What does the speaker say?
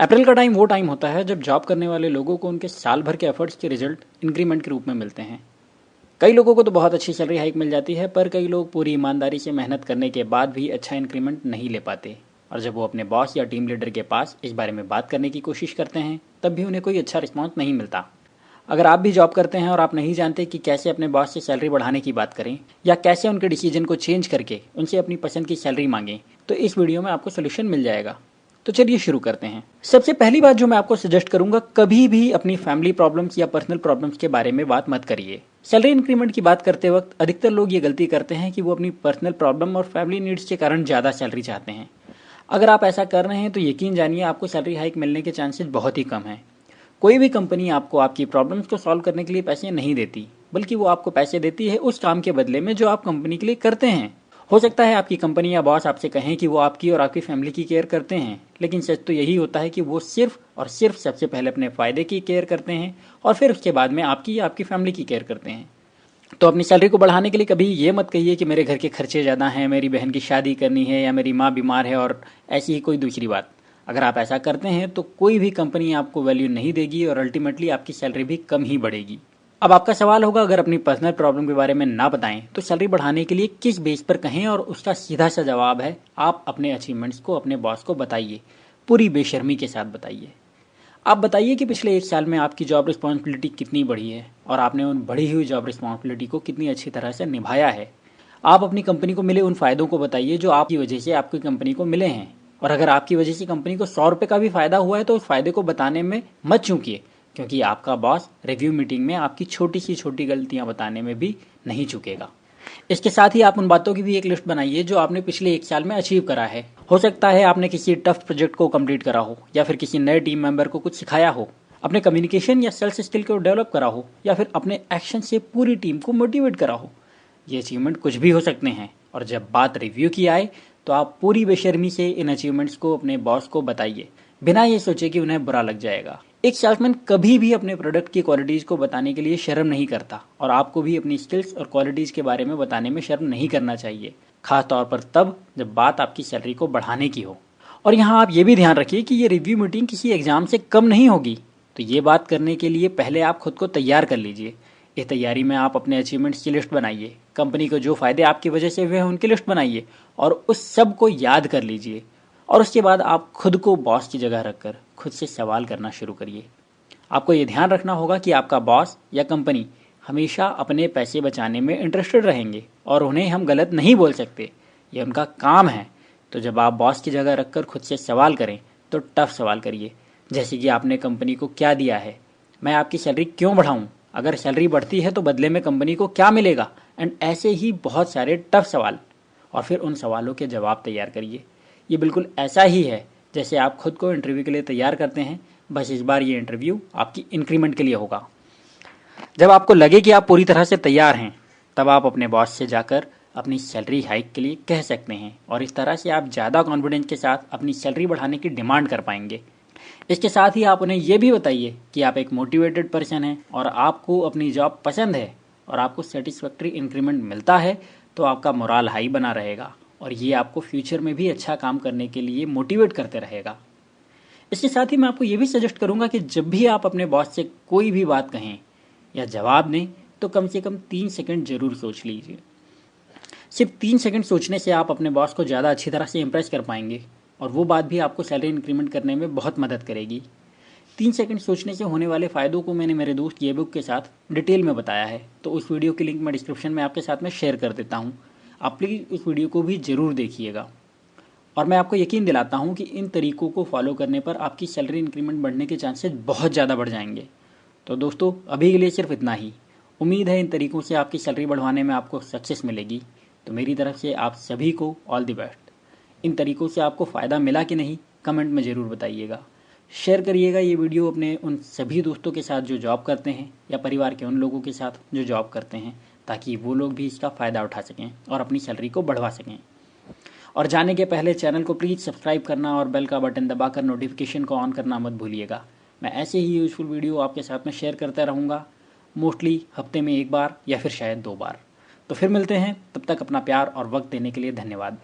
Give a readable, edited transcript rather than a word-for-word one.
अप्रैल का टाइम वो टाइम होता है जब जॉब करने वाले लोगों को उनके साल भर के एफर्ट्स के रिजल्ट इंक्रीमेंट के रूप में मिलते हैं। कई लोगों को तो बहुत अच्छी सैलरी हाइक मिल जाती है, पर कई लोग पूरी ईमानदारी से मेहनत करने के बाद भी अच्छा इंक्रीमेंट नहीं ले पाते, और जब वो अपने बॉस या टीम लीडर के पास इस बारे में बात करने की कोशिश करते हैं तब भी उन्हें कोई अच्छा रिस्पॉन्स नहीं मिलता। अगर आप भी जॉब करते हैं और आप नहीं जानते कि कैसे अपने बॉस से सैलरी बढ़ाने की बात करें या कैसे उनके डिसीजन को चेंज करके उनसे अपनी पसंद की सैलरी मांगें, तो इस वीडियो में आपको सोल्यूशन मिल जाएगा। तो चलिए शुरू करते हैं। सबसे पहली बात जो मैं आपको सजेस्ट करूंगा, कभी भी अपनी फैमिली प्रॉब्लम्स या पर्सनल प्रॉब्लम्स के बारे में बात मत करिए। सैलरी इंक्रीमेंट की बात करते वक्त अधिकतर लोग ये गलती करते हैं कि वो अपनी पर्सनल प्रॉब्लम और फैमिली नीड्स के कारण ज़्यादा सैलरी चाहते हैं। अगर आप ऐसा कर रहे हैं तो यकीन जानिए आपको सैलरी हाइक मिलने के चांसेस बहुत ही कम हैं। कोई भी कंपनी आपको आपकी प्रॉब्लम्स को सॉल्व करने के लिए पैसे नहीं देती, बल्कि वो आपको पैसे देती है उस काम के बदले में जो आप कंपनी के लिए करते हैं। हो सकता है आपकी कंपनी या बॉस आपसे कहें कि वो आपकी और आपकी फैमिली की केयर करते हैं, लेकिन सच तो यही होता है कि वो सिर्फ और सिर्फ सबसे पहले अपने फ़ायदे की केयर करते हैं और फिर उसके बाद में आपकी या आपकी फैमिली की केयर करते हैं। तो अपनी सैलरी को बढ़ाने के लिए कभी ये मत कहिए कि मेरे घर के खर्चे ज़्यादा हैं, मेरी बहन की शादी करनी है या मेरी माँ बीमार है और ऐसी ही कोई दूसरी बात। अगर आप ऐसा करते हैं तो कोई भी कंपनी आपको वैल्यू नहीं देगी और अल्टीमेटली आपकी सैलरी भी कम ही बढ़ेगी। अब आपका सवाल होगा, अगर अपनी पर्सनल प्रॉब्लम के बारे में ना बताएं तो सैलरी बढ़ाने के लिए किस बेस पर कहें, और उसका सीधा सा जवाब है आप अपने अचीवमेंट्स को अपने बॉस को बताइए, पूरी बेशर्मी के साथ बताइए। आप बताइए कि पिछले 1 साल में आपकी जॉब रिस्पॉन्सिबिलिटी कितनी बढ़ी है और आपने उन बढ़ी हुई जॉब रिस्पॉन्सिबिलिटी को कितनी अच्छी तरह से निभाया है। आप अपनी कंपनी को मिले उन फायदों को बताइए जो आपकी वजह से आपकी कंपनी को मिले हैं, और अगर आपकी वजह से कंपनी को 100 रुपये का भी फायदा हुआ है तो उस फायदे को बताने में मत चूकिए, क्योंकि आपका बॉस रिव्यू मीटिंग में आपकी छोटी सी छोटी गलतियां बताने में भी नहीं चूकेगा। इसके साथ ही आप उन बातों की भी एक लिस्ट बनाइए जो आपने पिछले 1 साल में अचीव करा है। हो सकता है आपने किसी टफ प्रोजेक्ट को कंप्लीट करा हो, या फिर किसी नए टीम मेंबर को कुछ सिखाया हो, अपने कम्युनिकेशन या सेल्स स्किल को डेवलप करा हो, या फिर अपने एक्शन से पूरी टीम को मोटिवेट करा हो। ये अचीवमेंट कुछ भी हो सकते हैं, और जब बात रिव्यू की आए तो आप पूरी बेशर्मी से इन अचीवमेंट्स को अपने बॉस को बताइए, बिना ये सोचे कि उन्हें बुरा लग जाएगा। एक सेल्समैन कभी भी अपने प्रोडक्ट की क्वालिटीज़ को बताने के लिए शर्म नहीं करता, और आपको भी अपनी स्किल्स और क्वालिटीज़ के बारे में बताने में शर्म नहीं करना चाहिए, खास तौर पर तब जब बात आपकी सैलरी को बढ़ाने की हो। और यहाँ आप ये भी ध्यान रखिए कि ये रिव्यू मीटिंग किसी एग्जाम से कम नहीं होगी। तो ये बात करने के लिए पहले आप खुद को तैयार कर लीजिए। इस तैयारी में आप अपने अचीवमेंट्स की लिस्ट बनाइए, कंपनी को जो फायदे आपकी वजह से हुए हैं उनकी लिस्ट बनाइए, और उस सब को याद कर लीजिए। और उसके बाद आप खुद को बॉस की जगह रखकर खुद से सवाल करना शुरू करिए। आपको ये ध्यान रखना होगा कि आपका बॉस या कंपनी हमेशा अपने पैसे बचाने में इंटरेस्टेड रहेंगे और उन्हें हम गलत नहीं बोल सकते, ये उनका काम है। तो जब आप बॉस की जगह रखकर खुद से सवाल करें तो टफ सवाल करिए, जैसे कि आपने कंपनी को क्या दिया है, मैं आपकी सैलरी क्यों बढ़ाऊं, अगर सैलरी बढ़ती है तो बदले में कंपनी को क्या मिलेगा, एंड ऐसे ही बहुत सारे टफ सवाल। और फिर उन सवालों के जवाब तैयार करिए। ये बिल्कुल ऐसा ही है जैसे आप खुद को इंटरव्यू के लिए तैयार करते हैं, बस इस बार ये इंटरव्यू आपकी इंक्रीमेंट के लिए होगा। जब आपको लगे कि आप पूरी तरह से तैयार हैं, तब आप अपने बॉस से जाकर अपनी सैलरी हाइक के लिए कह सकते हैं, और इस तरह से आप ज़्यादा कॉन्फिडेंस के साथ अपनी सैलरी बढ़ाने की डिमांड कर पाएंगे। इसके साथ ही आप उन्हें यह भी बताइए कि आप एक मोटिवेटेड पर्सन हैं और आपको अपनी जॉब पसंद है और आपको सेटिस्फैक्ट्री इंक्रीमेंट मिलता है, तो आपका मोराल हाई बना रहेगा और ये आपको फ्यूचर में भी अच्छा काम करने के लिए मोटिवेट करते रहेगा। इसके साथ ही मैं आपको ये भी सजेस्ट करूंगा कि जब भी आप अपने बॉस से कोई भी बात कहें या जवाब दें तो कम से कम 3 सेकंड जरूर सोच लीजिए। सिर्फ 3 सेकंड सोचने से आप अपने बॉस को ज़्यादा अच्छी तरह से इम्प्रेस कर पाएंगे, और वो बात भी आपको सैलरी इंक्रीमेंट करने में बहुत मदद करेगी। 3 सेकंड सोचने से होने वाले फ़ायदों को मैंने मेरे दोस्त ये बुक के साथ डिटेल में बताया है, तो उस वीडियो की लिंक मैं डिस्क्रिप्शन में आपके साथ में शेयर कर देता हूँ। आप प्लीज़ उस वीडियो को भी ज़रूर देखिएगा। और मैं आपको यकीन दिलाता हूँ कि इन तरीकों को फॉलो करने पर आपकी सैलरी इंक्रीमेंट बढ़ने के चांसेस बहुत ज़्यादा बढ़ जाएंगे। तो दोस्तों, अभी के लिए सिर्फ इतना ही। उम्मीद है इन तरीकों से आपकी सैलरी बढ़वाने में आपको सक्सेस मिलेगी। तो मेरी तरफ से आप सभी को ऑल द बेस्ट। इन तरीकों से आपको फ़ायदा मिला कि नहीं, कमेंट में ज़रूर बताइएगा। शेयर करिएगा ये वीडियो अपने उन सभी दोस्तों के साथ जो जॉब करते हैं, या परिवार के उन लोगों के साथ जो जॉब करते हैं, ताकि वो लोग भी इसका फ़ायदा उठा सकें और अपनी सैलरी को बढ़वा सकें। और जाने के पहले चैनल को प्लीज़ सब्सक्राइब करना और बेल का बटन दबाकर नोटिफिकेशन को ऑन करना मत भूलिएगा। मैं ऐसे ही यूज़फुल वीडियो आपके साथ में शेयर करता रहूँगा, मोस्टली हफ्ते में 1 बार या फिर शायद 2 बार। तो फिर मिलते हैं, तब तक अपना प्यार और वक्त देने के लिए धन्यवाद।